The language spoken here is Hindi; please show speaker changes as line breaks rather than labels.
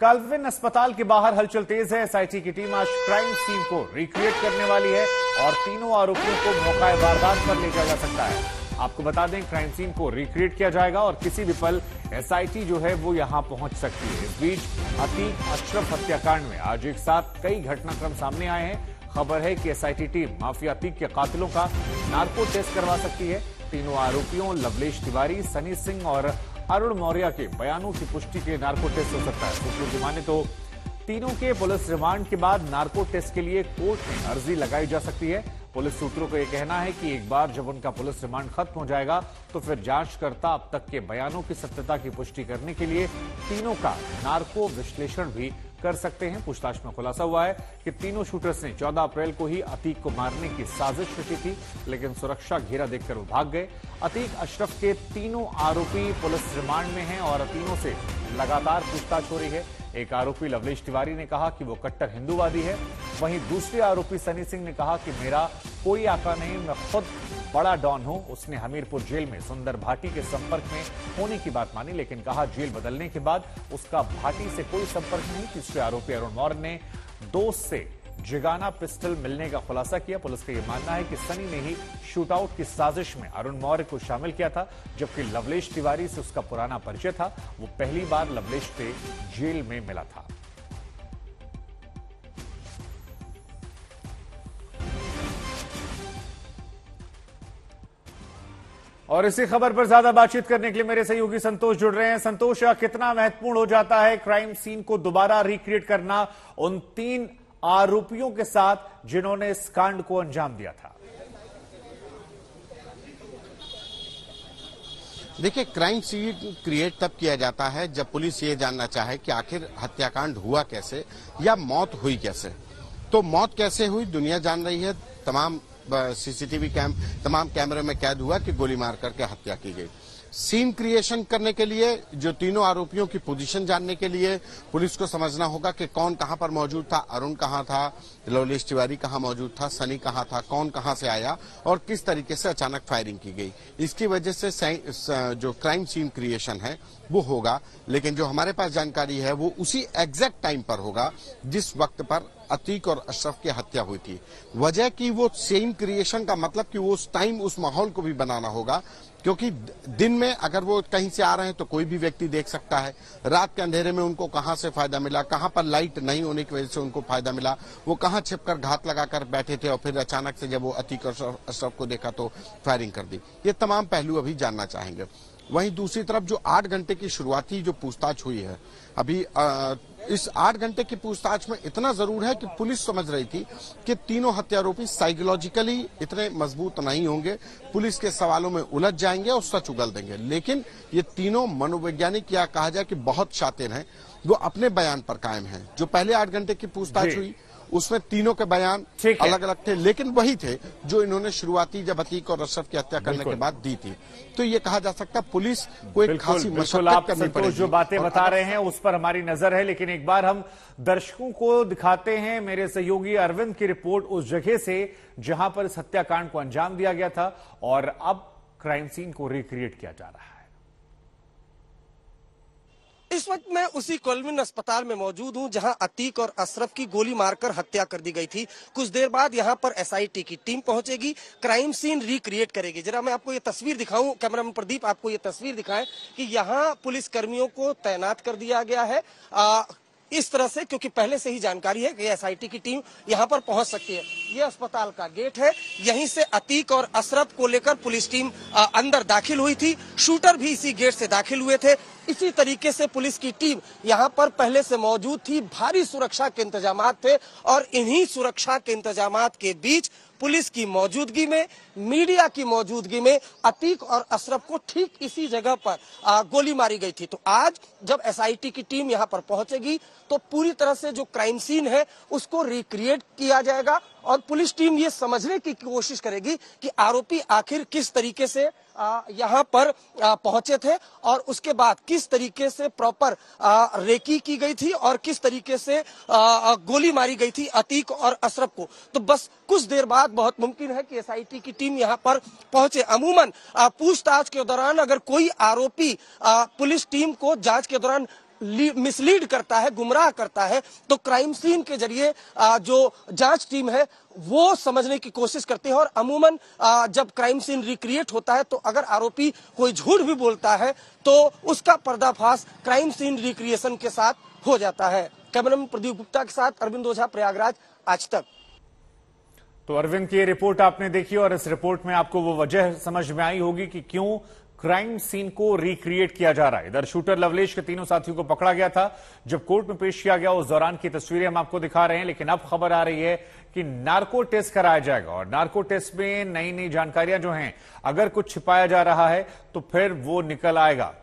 काल्विन अस्पताल के बाहर हलचल तेज है। एसआईटी की टीम आज क्राइम सीन को रिक्रिएट करने वाली है और तीनों आरोपियों को मौका वारदात पर ले जाया जा सकता है। आपको बता दें, क्राइम सीन को रिक्रिएट किया जाएगा और किसी भी पल एसआईटी जो है वो यहां पहुंच सकती है। इस बीच अतीक अशरफ हत्याकांड में आज एक साथ कई घटनाक्रम सामने आए हैं। खबर है कि एसआईटी टीम माफिया अतीक के कातिलों का नार्को टेस्ट करवा सकती है। तीनों आरोपियों लवलेश तिवारी, सनी सिंह और अरुण मौर्य के बयानों की पुष्टि के नार्को टेस्ट हो सकता है। सूत्रों की माने तो तीनों के पुलिस रिमांड के बाद नार्को टेस्ट के लिए कोर्ट में अर्जी लगाई जा सकती है। पुलिस सूत्रों का यह कहना है कि एक बार जब उनका पुलिस रिमांड खत्म हो जाएगा तो फिर जांचकर्ता अब तक के बयानों की सत्यता की पुष्टि करने के लिए तीनों का नार्को विश्लेषण भी कर सकते हैं। पूछताछ में खुलासा हुआ है कि तीनों शूटर्स ने 14 अप्रैल को ही अतीक को मारने की साजिश रची थी, लेकिन सुरक्षा घेरा देखकर वो भाग गए। अतीक अशरफ के तीनों आरोपी पुलिस रिमांड में हैं और तीनों से लगातार पूछताछ हो रही है। एक आरोपी लवलेश तिवारी ने कहा कि वो कट्टर हिंदूवादी है, वहीं दूसरे आरोपी सनी सिंह ने कहा कि मेरा कोई आका नहीं, मैं खुद बड़ा डॉन हूं। उसने हमीरपुर जेल में सुंदर भाटी के संपर्क में होने की बात मानी, लेकिन कहा जेल बदलने के बाद उसका भाटी से कोई संपर्क नहीं। तीसरे आरोपी अरुण मौर्य ने दोस्त से जिगाना पिस्टल मिलने का खुलासा किया। पुलिस का यह मानना है कि सनी ने ही शूटआउट की साजिश में अरुण मौर्य को शामिल किया था, जबकि लवलेश तिवारी से उसका पुराना परिचय था। वो पहली बार लवलेश से जेल में मिला था। और इसी खबर पर ज्यादा बातचीत करने के लिए मेरे सहयोगी संतोष जुड़ रहे हैं। संतोष, कितना महत्वपूर्ण हो जाता है क्राइम सीन को दोबारा रिक्रिएट करना उन 3 आरोपियों के साथ जिन्होंने इस कांड को अंजाम दिया था?
देखिए, क्राइम सीन क्रिएट तब किया जाता है जब पुलिस ये जानना चाहे कि आखिर हत्याकांड हुआ कैसे या मौत हुई कैसे। तो मौत कैसे हुई दुनिया जान रही है। तमाम सीसीटीवी तमाम कैमरे में कैद हुआ कि गोली मार करके हत्या की गई। सीन क्रिएशन करने के लिए जो तीनों आरोपियों की पोजीशन जानने के लिए पुलिस को समझना होगा कि कौन कहां पर मौजूद था, अरुण कहां था, लवलेश तिवारी कहां मौजूद था, सनी कहां था, कौन कहां से आया और किस तरीके से अचानक फायरिंग की गई। इसकी वजह से जो क्राइम सीन क्रिएशन है वो होगा, लेकिन जो हमारे पास जानकारी है वो उसी एग्जैक्ट टाइम पर होगा जिस वक्त पर अतीक और अशरफ की हत्या हुई थी। वजह कि वो सीन क्रिएशन का मतलब कि वो उस टाइम उस माहौल को भी बनाना होगा, क्योंकि दिन में अगर वो कहीं से आ रहे हैं तो कोई भी व्यक्ति देख सकता है। रात के अंधेरे में उनको कहां से फायदा मिला, कहां पर लाइट नहीं होने की वजह से उनको फायदा मिला, वो कहां छिपकर घात लगाकर बैठे थे और फिर अचानक से जब वो अतीक और अशरफ को देखा तो फायरिंग कर दी। ये तमाम पहलू अभी जानना चाहेंगे। वहीं दूसरी तरफ जो 8 घंटे की शुरुआती जो पूछताछ हुई है, अभी इस 8 घंटे की पूछताछ में इतना जरूर है कि पुलिस समझ रही थी कि तीनों हत्यारोपी साइकोलॉजिकली इतने मजबूत नहीं होंगे, पुलिस के सवालों में उलझ जाएंगे और सच उगल देंगे। लेकिन ये तीनों मनोवैज्ञानिक या कहा जाए कि बहुत शातिर हैं, वो अपने बयान पर कायम हैं। जो पहले 8 घंटे की पूछताछ हुई उसमें तीनों के बयान अलग अलग थे, लेकिन वही थे जो इन्होंने शुरुआती जब अतीक और अशरफ की हत्या करने के बाद दी थी। तो ये कहा जा सकता है पुलिस को एक खासी मशक्कत करनी पड़ेगी।
जो बातें बता रहे हैं उस पर हमारी नजर है, लेकिन एक बार हम दर्शकों को दिखाते हैं मेरे सहयोगी अरविंद की रिपोर्ट उस जगह से जहां पर इस हत्याकांड को अंजाम दिया गया था और अब क्राइम सीन को रिक्रिएट किया जा रहा है।
इस वक्त मैं उसी काल्विन अस्पताल में मौजूद हूं जहां अतीक और अशरफ की गोली मारकर हत्या कर दी गई थी। कुछ देर बाद यहां पर एसआईटी की टीम पहुंचेगी, क्राइम सीन रिक्रिएट करेगी। जरा मैं आपको ये तस्वीर दिखाऊं, कैमरामैन प्रदीप आपको ये तस्वीर दिखाएं कि यहां पुलिस कर्मियों को तैनात कर दिया गया है इस तरह से, क्योंकि पहले से ही जानकारी है कि एसआईटी की टीम यहां पर पहुंच सकती है। ये अस्पताल का गेट है, यहीं से अतीक और अशरफ को लेकर पुलिस टीम अंदर दाखिल हुई थी। शूटर भी इसी गेट से दाखिल हुए थे। इसी तरीके से पुलिस की टीम यहां पर पहले से मौजूद थी। भारी सुरक्षा के इंतजामात थे और इन्हीं सुरक्षा के इंतजामात के बीच पुलिस की मौजूदगी में, मीडिया की मौजूदगी में अतीक और अशरफ को ठीक इसी जगह पर गोली मारी गई थी। तो आज जब एसआईटी की टीम यहां पर पहुंचेगी तो पूरी तरह से जो क्राइम सीन है उसको रिक्रिएट किया जाएगा और पुलिस टीम ये समझने की कोशिश करेगी कि आरोपी आखिर किस तरीके से यहाँ पर पहुंचे थे और उसके बाद किस तरीके से प्रॉपर रेकी की गई थी और किस तरीके से गोली मारी गई थी अतीक और अशरफ को। तो बस कुछ देर बाद बहुत मुमकिन है कि एसआईटी की टीम यहाँ पर पहुंचे। अमूमन पूछताछ के दौरान अगर कोई आरोपी पुलिस टीम को जांच के दौरान मिसलीड करता है, गुमराह करता है, तो क्राइम सीन के जरिए जो जांच टीम है वो समझने की कोशिश करते हैं। और अमूमन जब क्राइम सीन रिक्रिएट होता है तो अगर आरोपी कोई झूठ भी बोलता है तो उसका पर्दाफाश क्राइम सीन रिक्रिएशन के साथ हो जाता है। कैमरामैन प्रदीप गुप्ता के साथ अरविंद ओझा, प्रयागराज, आज तक।
तो अरविंद की ये रिपोर्ट आपने देखी और इस रिपोर्ट में आपको वो वजह समझ में आई होगी कि क्यों क्राइम सीन को रिक्रिएट किया जा रहा है। इधर शूटर लवलेश के तीनों साथियों को पकड़ा गया था, जब कोर्ट में पेश किया गया उस दौरान की तस्वीरें हम आपको दिखा रहे हैं। लेकिन अब खबर आ रही है कि नार्को टेस्ट कराया जाएगा और नार्को टेस्ट में नई नई जानकारियां जो हैं, अगर कुछ छिपाया जा रहा है तो फिर वो निकल आएगा।